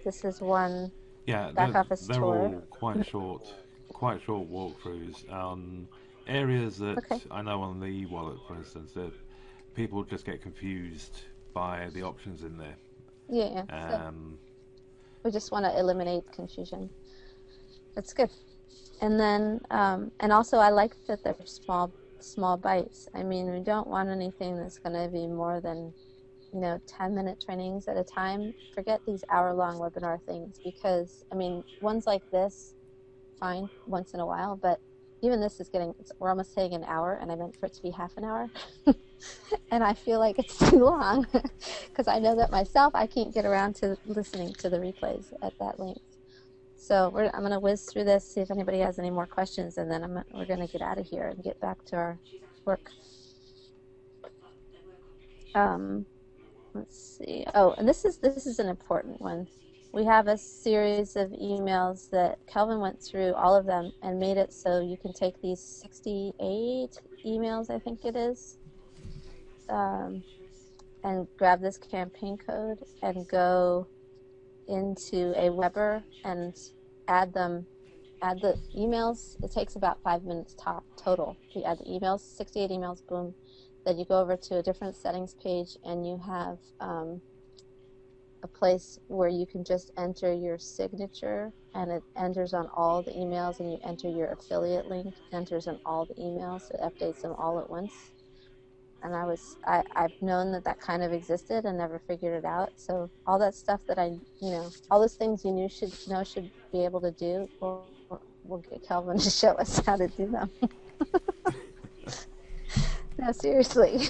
This is one back office they're tour. All quite short walkthroughs on areas that I know on the e-wallet, for instance, that people just get confused by the options in there. Yeah. So we just want to eliminate confusion. That's good. And then, and also I like that they're small bites. We don't want anything that's going to be more than 10-minute trainings at a time. Forget these hour-long webinar things, because I mean, ones like this, fine, once in a while, but even this is we're almost saying an hour, and I meant for it to be half an hour. And I feel like it's too long, because I know that myself, I can't get around to listening to the replays at that length. So I'm going to whiz through this, see if anybody has any more questions, and then we're going to get out of here and get back to our work. Let's see. Oh, and this is an important one. We have a series of emails that Kelvin went through all of them and made it so you can take these 68 emails, I think it is, and grab this campaign code and go into a Weber and add the emails. It takes about 5 minutes total. You add the emails, 68 emails, boom. Then you go over to a different settings page, and you have a place where you can just enter your signature, and it enters on all the emails, and you enter your affiliate link, enters on all the emails. It updates them all at once. And I've known that kind of existed and never figured it out. So all that stuff that all those things you should be able to do, we'll get Kelvin to show us how to do them. No, seriously.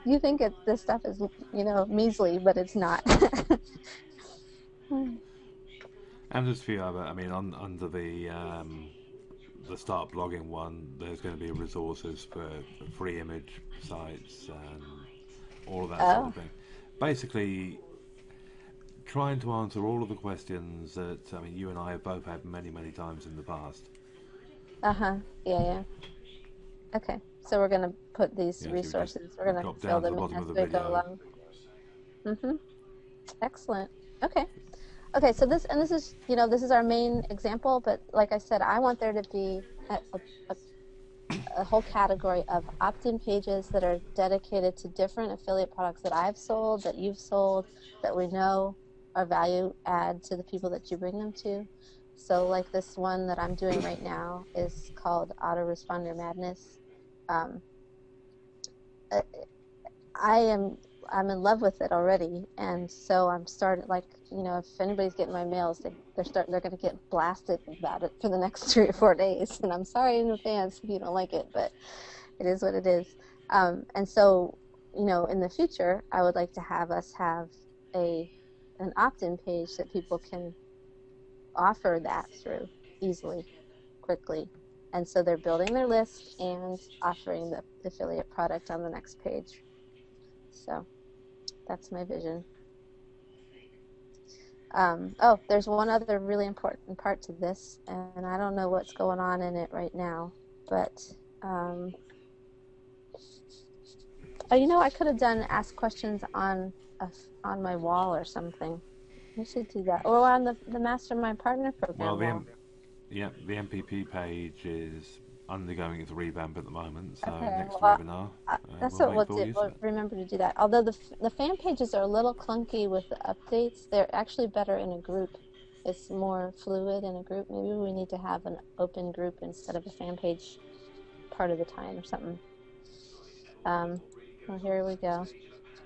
You think this stuff is, measly, but it's not. And there's a few other, under the start blogging one, there's going to be resources for free image sites and all of that sort of thing. Basically, trying to answer all of the questions that you and I have both had many, many times in the past. Yeah. Okay, so we're going to put these resources. We're going to fill them in as we go along. Excellent. Okay, so this is our main example, but like I said, I want there to be a whole category of opt-in pages that are dedicated to different affiliate products that I've sold, that you've sold, that we know are value add to the people that you bring them to. So like this one that I'm doing right now is called Autoresponder Madness. I'm in love with it already, and so I'm starting, if anybody's getting my mails, they're going to get blasted about it for the next 3 or 4 days, and I'm sorry in advance if you don't like it, but it is what it is. And so, in the future, I would like to have us have an opt-in page that people can offer that through easily, quickly. And so they're building their list and offering the affiliate product on the next page. So that's my vision. There's one other really important part to this, and I don't know what's going on in it right now, but I could have done ask questions on my wall or something. We should do that, or on the Mastermind Partner Program. Well, the MPP page is undergoing its revamp at the moment, so next webinar. That's what we'll do. We'll remember to do that. Although the fan pages are a little clunky with the updates, they're actually better in a group. It's more fluid in a group. Maybe we need to have an open group instead of a fan page part of the time or something. Well, here we go.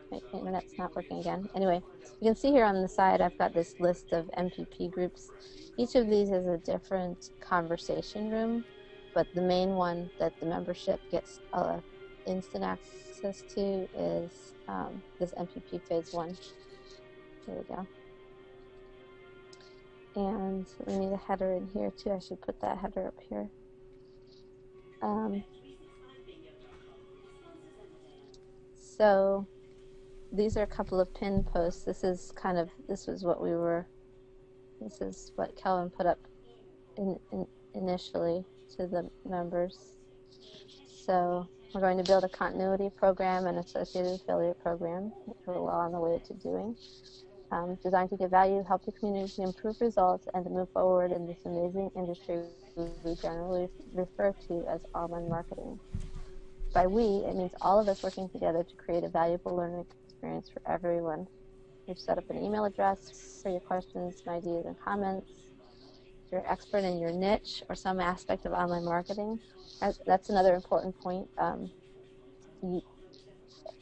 My internet's not working again. Anyway, you can see here on the side I've got this list of MPP groups. Each of these is a different conversation room, but the main one that the membership gets instant access to is this MPP Phase 1. Here we go. And we need a header in here too. I should put that header up here. So these are a couple of pinned posts. This is what Kelvin put up initially to the members. So we're going to build a continuity program and associated affiliate program, which we're well on the way to doing. Designed to give value, help the community to improve results, and to move forward in this amazing industry we generally refer to as online marketing. By we, it means all of us working together to create a valuable learning experience for everyone. We've set up an email address for your questions, ideas, and comments. If you're an expert in your niche or some aspect of online marketing, that's another important point.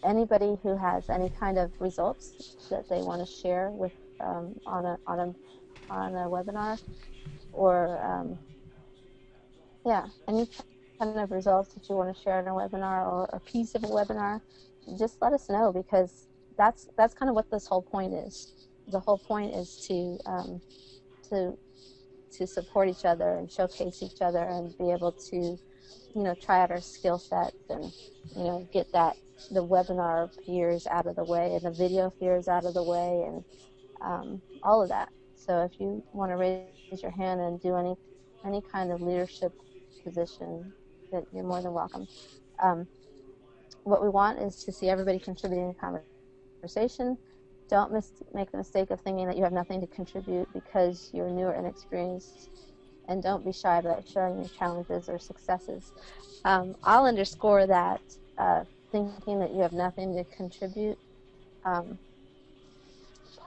anybody who has any kind of results that they want to share with on a webinar, or yeah, any kind of results that you want to share in a webinar or a piece of a webinar, just let us know, because that's kind of what this whole point is. The whole point is to support each other and showcase each other and be able to, you know, try out our skill sets and, you know, get the webinar fears out of the way and the video fears out of the way, and all of that. So if you want to raise your hand and do any kind of leadership position, that you're more than welcome. What we want is to see everybody contributing to the conversation. Don't make the mistake of thinking that you have nothing to contribute because you're new or inexperienced, and don't be shy about sharing your challenges or successes. I'll underscore that thinking that you have nothing to contribute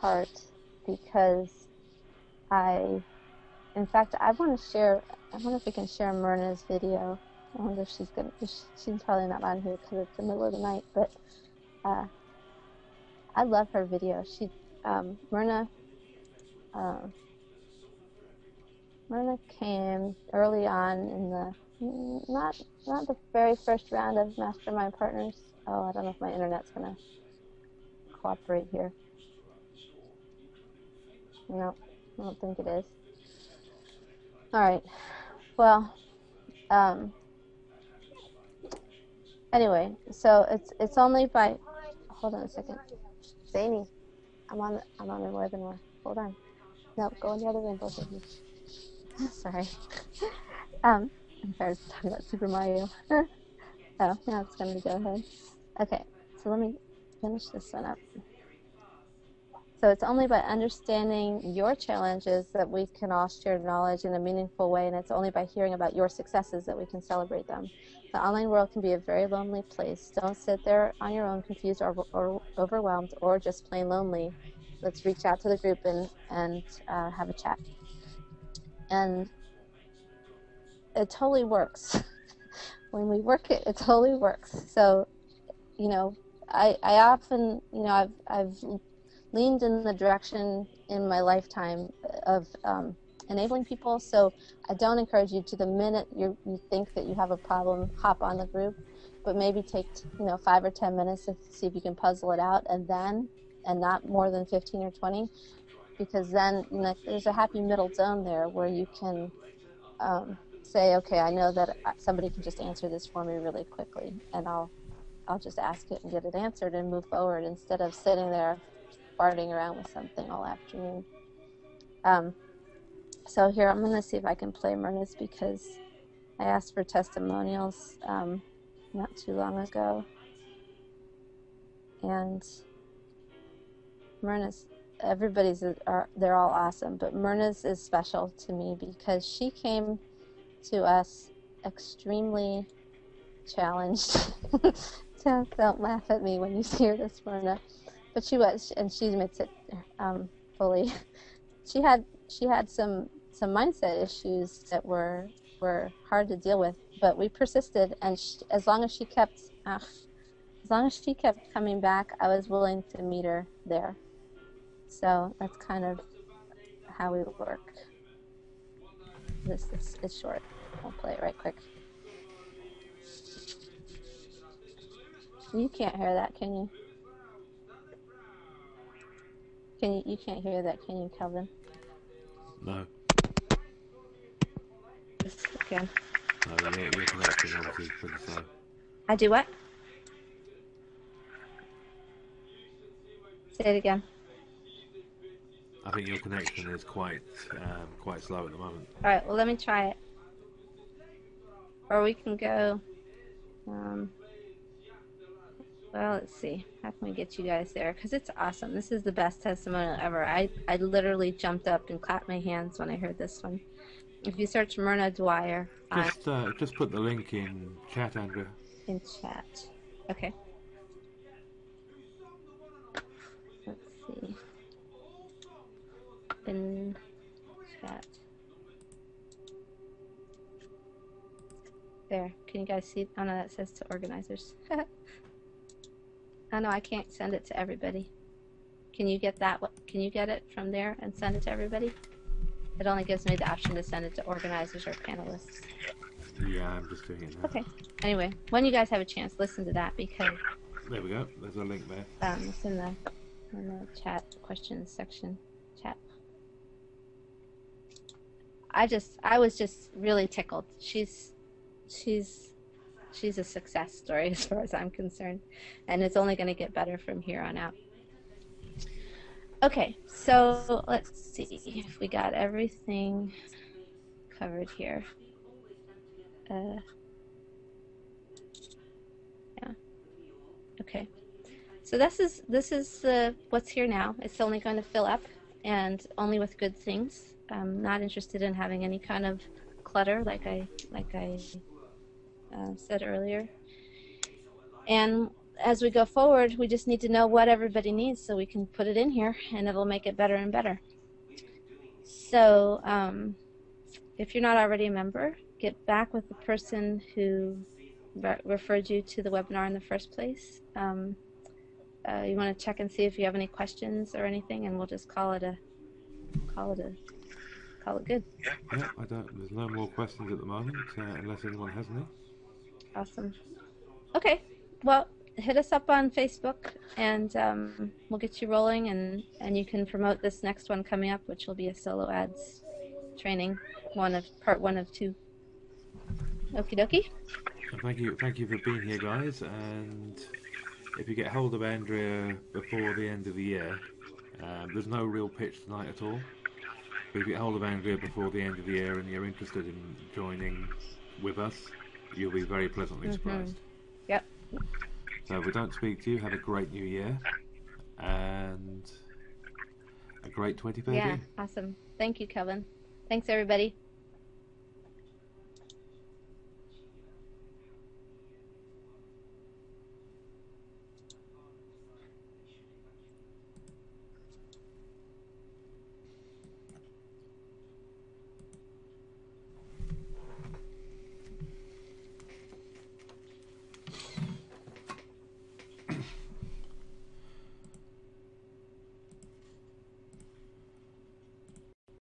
part, because in fact, I want to share. I wonder if we can share Myrna's video. I wonder if she's gonna. She's probably not on here because it's the middle of the night. But I love her video. Myrna came early on in the not the very first round of Mastermind Partners. Oh, I don't know if my internet's gonna cooperate here. No, I don't think it is. All right. Well, anyway, so it's only by. Hold on a second, Zany. I'm on a webinar. Hold on. No, go in the other room, both of you. Sorry. I'm tired of talking about Super Mario. Oh, now it's going to go ahead. Okay, so let me finish this one up. So it's only by understanding your challenges that we can all share knowledge in a meaningful way, and it's only by hearing about your successes that we can celebrate them. The online world can be a very lonely place. Don't sit there on your own, confused or overwhelmed, or just plain lonely. Let's reach out to the group and have a chat. And it totally works. When we work it, it totally works. So, you know, I often, you know, I've leaned in the direction in my lifetime of enabling people. So I don't encourage you to, the minute you think that you have a problem, hop on the group, but maybe take 5 or 10 minutes to see if you can puzzle it out, and not more than 15 or 20, because then there's a happy middle zone there where you can say, okay, I know that somebody can just answer this for me really quickly, and I'll just ask it and get it answered and move forward, instead of sitting there farting around with something all afternoon. So here, I'm going to see if I can play Myrna's, because I asked for testimonials not too long ago. And Myrna's, they're all awesome, but Myrna's is special to me because she came to us extremely challenged. Don't laugh at me when you hear this, Myrna. But she was, and she admits it fully. She had some mindset issues that were hard to deal with, but we persisted, and as long as she kept coming back, I was willing to meet her there. So that's kind of how we work. This is short. I'll play it right quick. You can't hear that, can you? You can't hear that, can you, Kelvin? No. Again. No, your connection obviously is pretty slow. I do what? Say it again. I think your connection is quite slow at the moment. All right, well, let me try it. Or we can go, well, let's see. How can we get you guys there? Because it's awesome. This is the best testimonial ever. I literally jumped up and clapped my hands when I heard this one. If you search Myrna Dwyer. Just put the link in chat, Andrea. In chat. Okay. Let's see. In chat. There. Can you guys see? Oh no, that says to organizers. Oh no, I can't send it to everybody. Can you get that? Can you get it from there and send it to everybody? It only gives me the option to send it to organizers or panelists. Yeah, I'm just doing it now. Okay. Anyway, when you guys have a chance, listen to that because There we go. There's a link there. it's in the chat questions section. Chat. I was just really tickled. She's a success story as far as I'm concerned, and it's only going to get better from here on out. Okay, so let's see if we got everything covered here. Yeah. Okay. So this is what's here now. It's only going to fill up, and only with good things. I'm not interested in having any kind of clutter, like I said earlier. And as we go forward, we just need to know what everybody needs so we can put it in here, and it'll make it better and better. So if you're not already a member, get back with the person who referred you to the webinar in the first place. You want to check and see if you have any questions or anything, and we'll just call it good. Yeah, I don't. There's no more questions at the moment, unless anyone has any. Awesome. Okay. Well, hit us up on Facebook, and we'll get you rolling, and you can promote this next one coming up, which will be a solo ads training, part one of 2. Okie dokie. Thank you for being here, guys. And if you get hold of Andrea before the end of the year, there's no real pitch tonight at all. But if you get hold of Andrea before the end of the year and you're interested in joining with us, you'll be very pleasantly surprised. Yep. So if we don't speak to you, have a great new year and a great 2013. Yeah, awesome. Thank you, Kevin. Thanks, everybody.